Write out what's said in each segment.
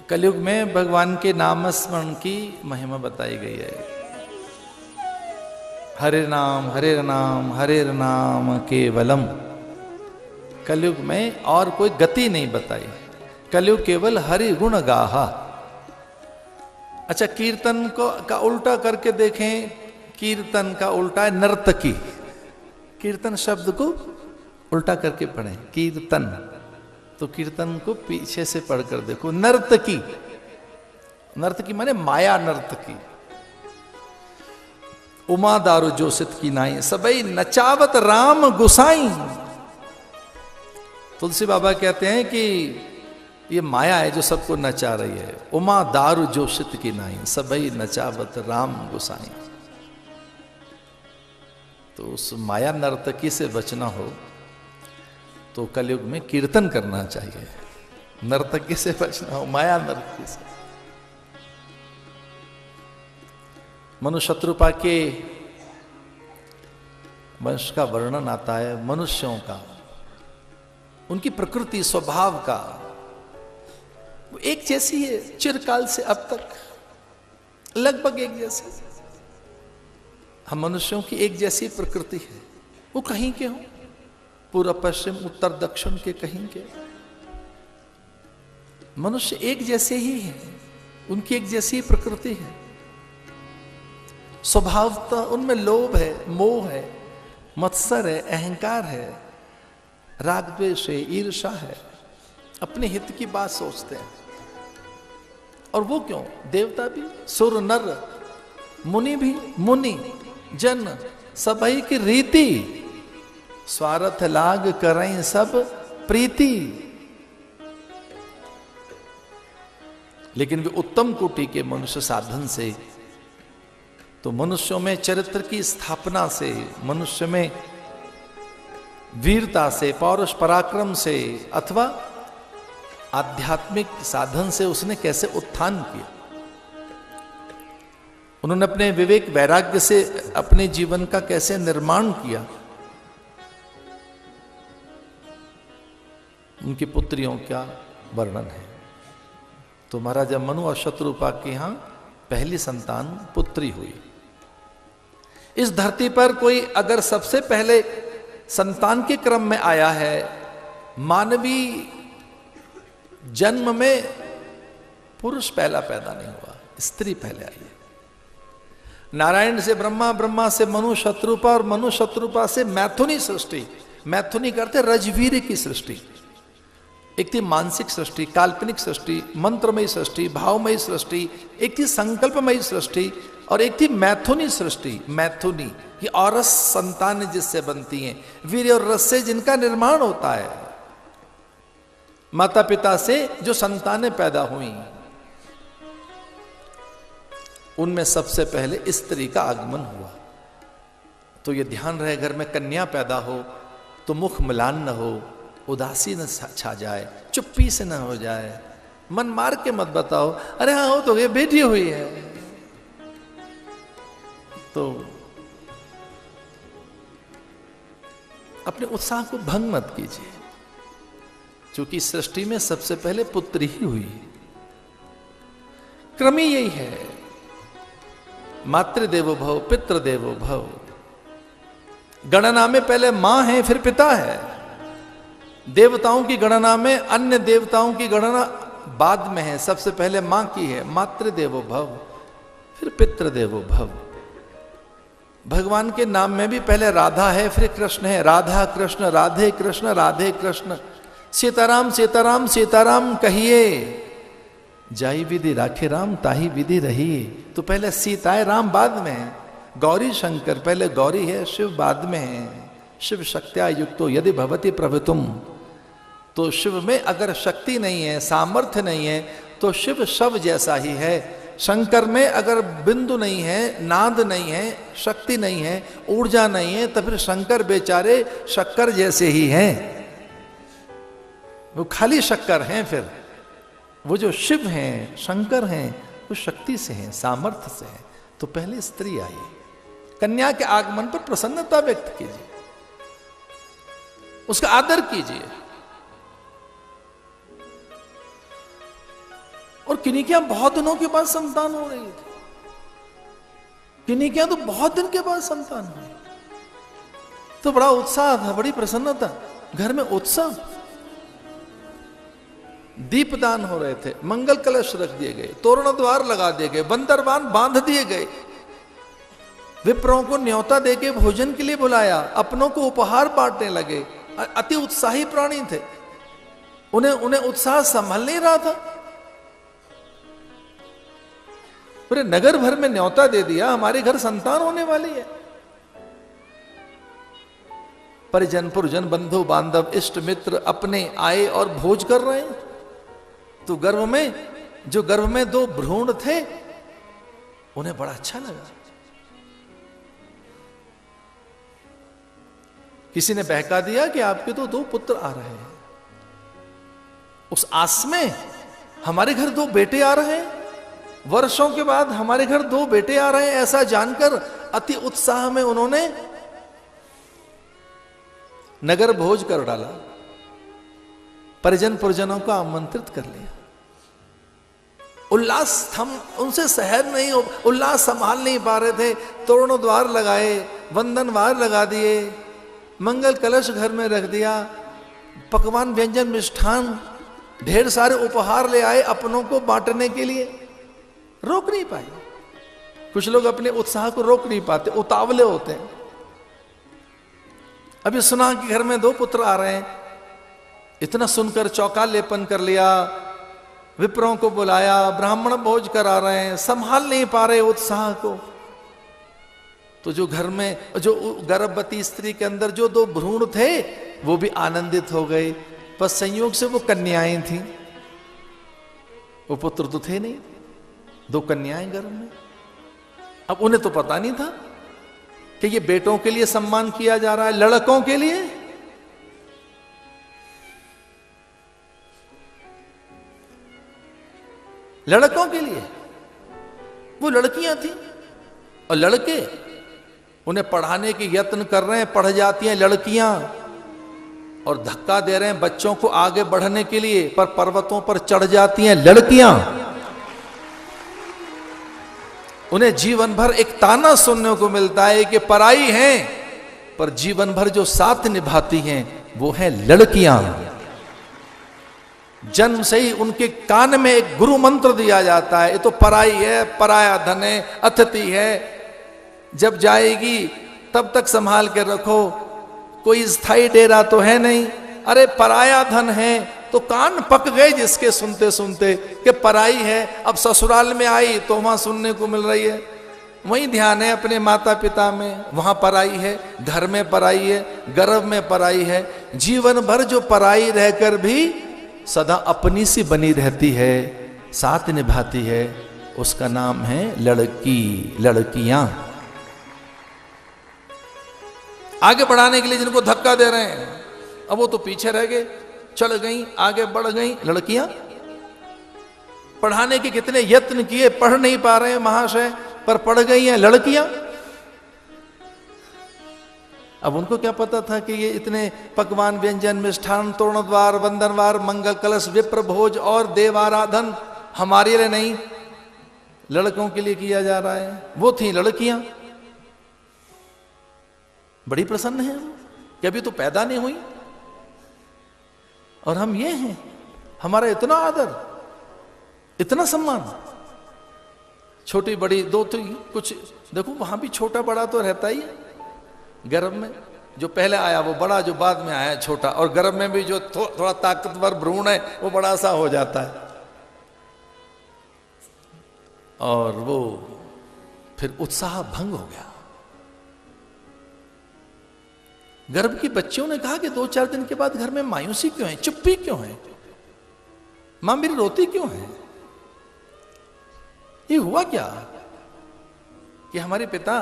कलयुग में भगवान के नाम स्मरण की महिमा बताई गई है। हरे नाम हरे नाम केवलम। कलयुग में और कोई गति नहीं बताई, कलयुग केवल हरि गुण गाहा। अच्छा, कीर्तन को का उल्टा करके देखें, कीर्तन का उल्टा है नर्तकी। कीर्तन शब्द को उल्टा करके पढ़ें, कीर्तन, तो कीर्तन को पीछे से पढ़कर देखो, नर्तकी। नर्तकी माने माया नर्तकी। उमा दारू जोशित की नाई, सबई नचावत राम गुसाई। तुलसी बाबा कहते हैं कि ये माया है जो सबको नचा रही है। उमा दारू जोशित की नाई, सबई नचावत राम गुसाई। तो उस माया नर्तकी से बचना हो तो कलयुग में कीर्तन करना चाहिए। नर्तकी से बचना हो, माया नर्तकी से। मनु शत्रुपा के वंश का वर्णन आता है, मनुष्यों का, उनकी प्रकृति स्वभाव का। वो एक जैसी है चिरकाल से अब तक, लगभग एक जैसी। हम मनुष्यों की एक जैसी प्रकृति है। वो कहीं के हों, पूर्व पश्चिम उत्तर दक्षिण के कहीं के, मनुष्य एक जैसे ही हैं, उनकी एक जैसी प्रकृति है। स्वभावतः उनमें लोभ है, मोह है, मत्सर है, अहंकार है, राग द्वेष है, ईर्षा है, अपने हित की बात सोचते हैं। और वो क्यों? देवता भी, सुर नर मुनि भी, मुनि जन सबई की रीति, स्वार्थ लाग करें सब प्रीति। लेकिन वे उत्तम कोटि के मनुष्य साधन से, तो मनुष्यों में चरित्र की स्थापना से, मनुष्य में वीरता से, पौरुष पराक्रम से, अथवा आध्यात्मिक साधन से उसने कैसे उत्थान किया। उन्होंने अपने विवेक वैराग्य से अपने जीवन का कैसे निर्माण किया। उनकी पुत्रियों का वर्णन है। तो महाराजा मनु और शत्रुपा के यहां पहली संतान पुत्री हुई। इस धरती पर कोई अगर सबसे पहले संतान के क्रम में आया है, मानवीय जन्म में पुरुष पहला पैदा नहीं हुआ, स्त्री पहले आई है। नारायण से ब्रह्मा, ब्रह्मा से मनु शत्रुपा, और मनु शत्रुपा से मैथुनी सृष्टि। मैथुनी करते रजवीर की सृष्टि। एक थी मानसिक सृष्टि, काल्पनिक सृष्टि, मंत्रमयी सृष्टि, भावमयी सृष्टि, एक थी संकल्पमयी सृष्टि, और एक थी मैथुनी सृष्टि। मैथुनी ये औरस संतान जिससे बनती हैं, वीर्य और रस से जिनका निर्माण होता है। माता पिता से जो संतानें पैदा हुई, उनमें सबसे पहले स्त्री का आगमन हुआ। तो ये ध्यान रहे, घर में कन्या पैदा हो तो मुख मिलान न हो, उदासी न छा जाए, चुप्पी से न हो जाए, मन मार के मत बताओ, अरे हाँ हो तो ये बेटी हुई है। तो अपने उत्साह को भंग मत कीजिए, क्योंकि सृष्टि में सबसे पहले पुत्र ही हुई। क्रम ही यही है, मातृदेवो भव पितृदेवो भव। गणना में पहले मां है फिर पिता है। देवताओं की गणना में अन्य देवताओं की गणना बाद में है, सबसे पहले मां की है। मातृदेवो भव फिर पितृदेवो भव। भगवान के नाम में भी पहले राधा है फिर कृष्ण है। राधा कृष्ण, राधे कृष्ण, राधे कृष्ण। सीताराम सीताराम सीताराम कहिए, जाई विधि राखे राम ताही विधि रही। तो पहले सीता है, राम बाद में है। गौरी शंकर, पहले गौरी है, शिव बाद में है। शिव शक्त्या युक्तो यदि भवति प्रभुतुम। तो शिव में अगर शक्ति नहीं है, सामर्थ्य नहीं है, तो शिव शव जैसा ही है। शंकर में अगर बिंदु नहीं है, नाद नहीं है, शक्ति नहीं है, ऊर्जा नहीं है, तो फिर शंकर बेचारे शक्कर जैसे ही हैं। वो खाली शक्कर हैं। फिर वो जो शिव हैं, शंकर हैं, वो शक्ति से हैं, सामर्थ्य से हैं। तो पहले स्त्री आई। कन्या के आगमन पर प्रसन्नता व्यक्त कीजिए, उसका आदर कीजिए। और किन्हीं के यहां बहुत दिनों के बाद संतान हो रही थी, किन्हीं के यहां तो बहुत दिन के बाद संतान हुई। तो बड़ा उत्साह था, बड़ी प्रसन्नता, घर में उत्साह। दीपदान हो रहे थे, मंगल कलश रख दिए गए, तोरण द्वार लगा दिए गए, बंदरबान बांध दिए गए, विप्रों को न्योता देके भोजन के लिए बुलाया, अपनों को उपहार बांटने लगे। अति उत्साही प्राणी थे, उन्हें उत्साह संभल नहीं रहा था। पूरे नगर भर में न्योता दे दिया, हमारे घर संतान होने वाली है। परिजन पुरजन बंधु बांधव इष्ट मित्र अपने आए और भोज कर रहे हैं। तो गर्भ में 2 भ्रूण थे, उन्हें बड़ा अच्छा लगा। किसी ने बहका दिया कि आपके तो 2 पुत्र आ रहे हैं। उस आस में हमारे घर 2 बेटे आ रहे हैं, वर्षों के बाद हमारे घर 2 बेटे आ रहे हैं, ऐसा जानकर अति उत्साह में उन्होंने नगर भोज कर डाला, परिजन पुरजनों को आमंत्रित कर लिया। उल्लास हम उनसे सहन नहीं हो, उल्लास संभाल नहीं पा रहे थे। तोरण द्वार लगाए, वंदनवार लगा दिए, मंगल कलश घर में रख दिया, पकवान व्यंजन मिष्ठान ढेर सारे उपहार ले आए अपनों को बांटने के लिए। रोक नहीं पाए, कुछ लोग अपने उत्साह को रोक नहीं पाते, उतावले होते हैं। अभी सुना कि घर में 2 पुत्र आ रहे हैं, इतना सुनकर चौकालेपन कर लिया, विप्रों को बुलाया, ब्राह्मण भोज करा रहे हैं, संभाल नहीं पा रहे उत्साह को। तो जो घर में जो गर्भवती स्त्री के अंदर जो 2 भ्रूण थे वो भी आनंदित हो गए, पर संयोग से वो कन्याएं थीं, वो पुत्र तो थे नहीं, 2 कन्याएं गर्भ में। अब उन्हें तो पता नहीं था कि ये बेटों के लिए सम्मान किया जा रहा है, लड़कों के लिए। लड़कों के लिए वो लड़कियां थी, और लड़के उन्हें पढ़ाने के यत्न कर रहे हैं, पढ़ जाती हैं लड़कियां, और धक्का दे रहे हैं बच्चों को आगे बढ़ने के लिए, पर पर्वतों पर चढ़ जाती हैं लड़कियां। उन्हें जीवन भर एक ताना सुनने को मिलता है कि पराई हैं, पर जीवन भर जो साथ निभाती हैं वो हैं लड़कियां। जन्म से ही उनके कान में एक गुरु मंत्र दिया जाता है, ये तो पराई है, पराया धन है, अतिथि है, जब जाएगी तब तक संभाल के रखो, कोई स्थायी डेरा तो है नहीं। अरे पराया धन है, तो कान पक गए जिसके सुनते सुनते कि पराई है। अब ससुराल में आई तो वहां सुनने को मिल रही है, वहीं ध्यान है अपने माता पिता में, वहां पराई है, घर में पराई है, गर्भ में पराई है। जीवन भर जो पराई रहकर भी सदा अपनी सी बनी रहती है, साथ निभाती है, उसका नाम है लड़की, लड़कियां। आगे बढ़ाने के लिए जिनको धक्का दे रहे हैं, अब वो तो पीछे रह गए, चढ़ गई, आगे बढ़ गई लड़कियां। पढ़ाने के कितने यत्न किए, पढ़ नहीं पा रहे हैं महाशय, पर पढ़ गई हैं लड़कियां। अब उनको क्या पता था कि ये इतने पकवान व्यंजन मिष्ठान तोरणद्वार वंदनवार मंगल कलश विप्र भोज और देव आराधन हमारे लिए नहीं, लड़कों के लिए किया जा रहा है। वो थी लड़कियां, बड़ी प्रसन्न है कि अभी तो पैदा नहीं हुई और हम ये हैं, हमारा इतना आदर, इतना सम्मान। छोटी बड़ी 2 तो कुछ देखो, वहां भी छोटा बड़ा तो रहता ही है। गर्भ में जो पहले आया वो बड़ा, जो बाद में आया छोटा, और गर्भ में भी जो थोड़ा ताकतवर भ्रूण है वो बड़ा सा हो जाता है। और वो फिर उत्साह भंग हो गया। गर्भ की बच्चियों ने कहा कि 2-4 दिन के बाद घर में मायूसी क्यों है, चुप्पी क्यों है, मां मेरी रोती क्यों है, ये हुआ क्या कि हमारे पिता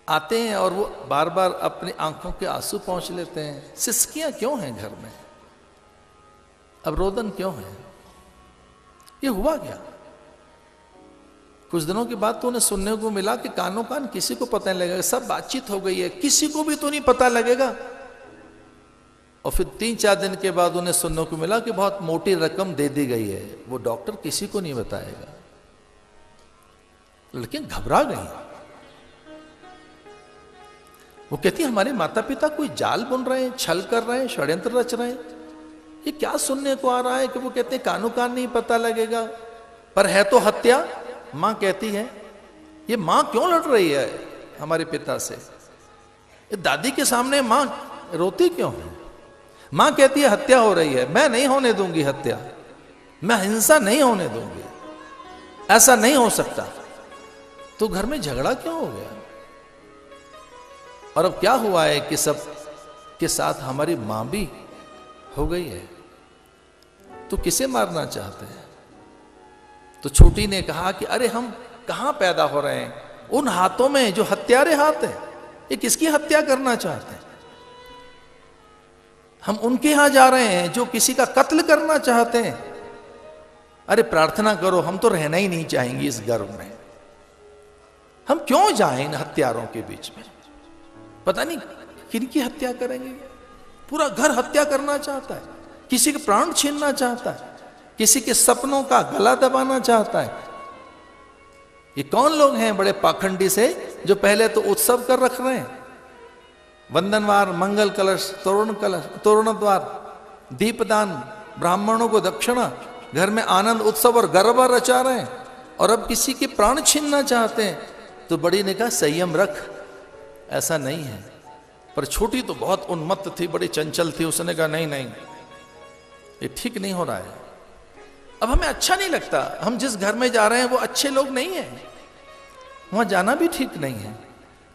आते हैं और वो बार बार अपनी आंखों के आंसू पोंछ लेते हैं, सिसकियां क्यों हैं घर में, अब रोदन क्यों है, ये हुआ क्या। कुछ दिनों के बाद तो उन्हें सुनने को मिला कि कानों कान किसी को पता नहीं लगेगा, सब बातचीत हो गई है, किसी को भी तो नहीं पता लगेगा। और फिर 3-4 दिन के बाद उन्हें सुनने को मिला कि बहुत मोटी रकम दे दी गई है। वो डॉक्टर किसी को नहीं बताएगा। लड़कियां घबरा गई। वो कहती है हमारे माता पिता कोई जाल बुन रहे हैं, छल कर रहे हैं, षड्यंत्र रच रहे हैं। ये क्या सुनने को आ रहा है कि वो कहते हैं कानों कान नहीं पता लगेगा, पर है तो हत्या। मां कहती है ये मां क्यों लड़ रही है हमारे पिता से? ये दादी के सामने मां रोती क्यों है? मां कहती है हत्या हो रही है। मैं नहीं होने दूंगी हत्या, मैं हिंसा नहीं होने दूंगी, ऐसा नहीं हो सकता। तो घर में झगड़ा क्यों हो गया? और अब क्या हुआ है कि सब के साथ हमारी मां भी हो गई है। तो किसे मारना चाहते हैं? तो छोटी ने कहा कि अरे हम कहां पैदा हो रहे हैं? उन हाथों में जो हत्यारे हाथ हैं, ये किसकी हत्या करना चाहते हैं? हम उनके यहां जा रहे हैं जो किसी का कत्ल करना चाहते हैं। अरे प्रार्थना करो, हम तो रहना ही नहीं चाहेंगे इस घर में। हम क्यों जाएं इन हत्यारों के बीच में? पता नहीं किनकी हत्या करेंगे। पूरा घर हत्या करना चाहता है, किसी के प्राण छीनना चाहता है, किसी के सपनों का गला दबाना चाहता है। ये कौन लोग हैं बड़े पाखंडी से जो पहले तो उत्सव कर रख रहे हैं, वंदनवार, मंगल कलश, तोरण द्वार, दीपदान, ब्राह्मणों को दक्षिणा, घर में आनंद उत्सव और गरबा रचा रहे हैं, और अब किसी के प्राण छीनना चाहते हैं। तो बड़ी ने कहा संयम रख, ऐसा नहीं है। पर छोटी तो बहुत उन्मत्त थी, बड़ी चंचल थी। उसने कहा नहीं नहीं, ये ठीक नहीं हो रहा है। अब हमें अच्छा नहीं लगता, हम जिस घर में जा रहे हैं वो अच्छे लोग नहीं हैं, वहां जाना भी ठीक नहीं है।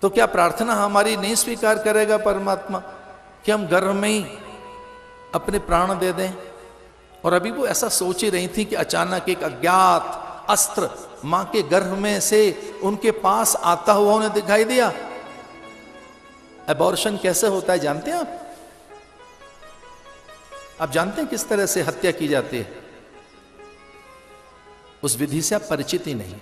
तो क्या प्रार्थना हमारी नहीं स्वीकार करेगा परमात्मा कि हम गर्भ में ही अपने प्राण दे दें? और अभी वो ऐसा सोच ही रही थी कि अचानक एक अज्ञात अस्त्र मां के गर्भ में से उनके पास आता हुआ उन्हें दिखाई दिया। एबॉर्शन कैसे होता है जानते हैं आप? आप जानते हैं किस तरह से हत्या की जाती है? उस विधि से आप परिचित ही नहीं।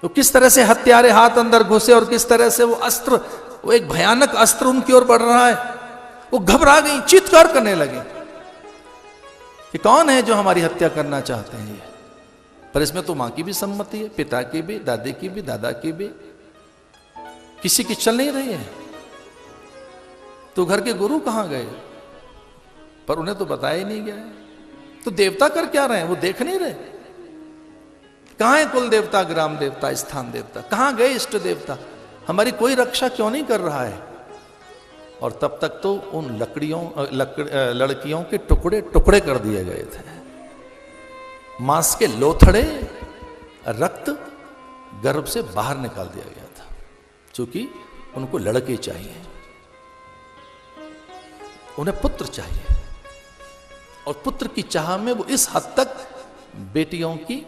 तो किस तरह से हत्यारे हाथ अंदर घुसे और किस तरह से वो अस्त्र, वो एक भयानक अस्त्र उनकी ओर बढ़ रहा है। वो घबरा गई, चीत्कार करने लगी कि कौन है जो हमारी हत्या करना चाहते हैं। पर इसमें तो मां की भी सम्मति है, पिता की भी, दादी की भी, दादा की भी, किसी की चल नहीं रही है। तो घर के गुरु कहां गए? पर उन्हें तो बताया ही नहीं गया है। तो देवता कर क्या रहे हैं? वो देख नहीं रहे। कहां है कुल देवता, ग्राम देवता, स्थान देवता? कहां गए इष्ट देवता? हमारी कोई रक्षा क्यों नहीं कर रहा है? और तब तक तो उन लड़कियों के टुकड़े टुकड़े कर दिए गए थे। मांस के लोथड़े, रक्त गर्भ से बाहर निकाल दिया गया था, क्योंकि उनको लड़के चाहिए, उन्हें पुत्र चाहिए। और पुत्र की चाह में वो इस हद तक बेटियों की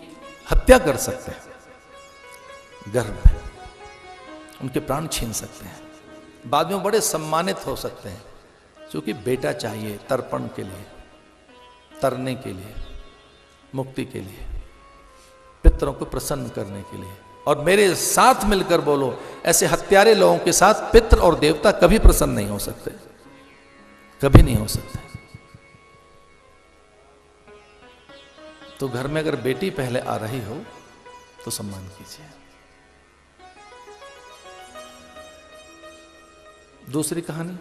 हत्या कर सकते हैं, गर्भ में उनके प्राण छीन सकते हैं। बाद में बड़े सम्मानित हो सकते हैं, क्योंकि बेटा चाहिए तर्पण के लिए, तरने के लिए, मुक्ति के लिए, पितरों को प्रसन्न करने के लिए। और मेरे साथ मिलकर बोलो, ऐसे हत्यारे लोगों के साथ पितृ और देवता कभी प्रसन्न नहीं हो सकते, कभी नहीं हो सकते। तो घर में अगर बेटी पहले आ रही हो तो सम्मान कीजिए। दूसरी कहानी,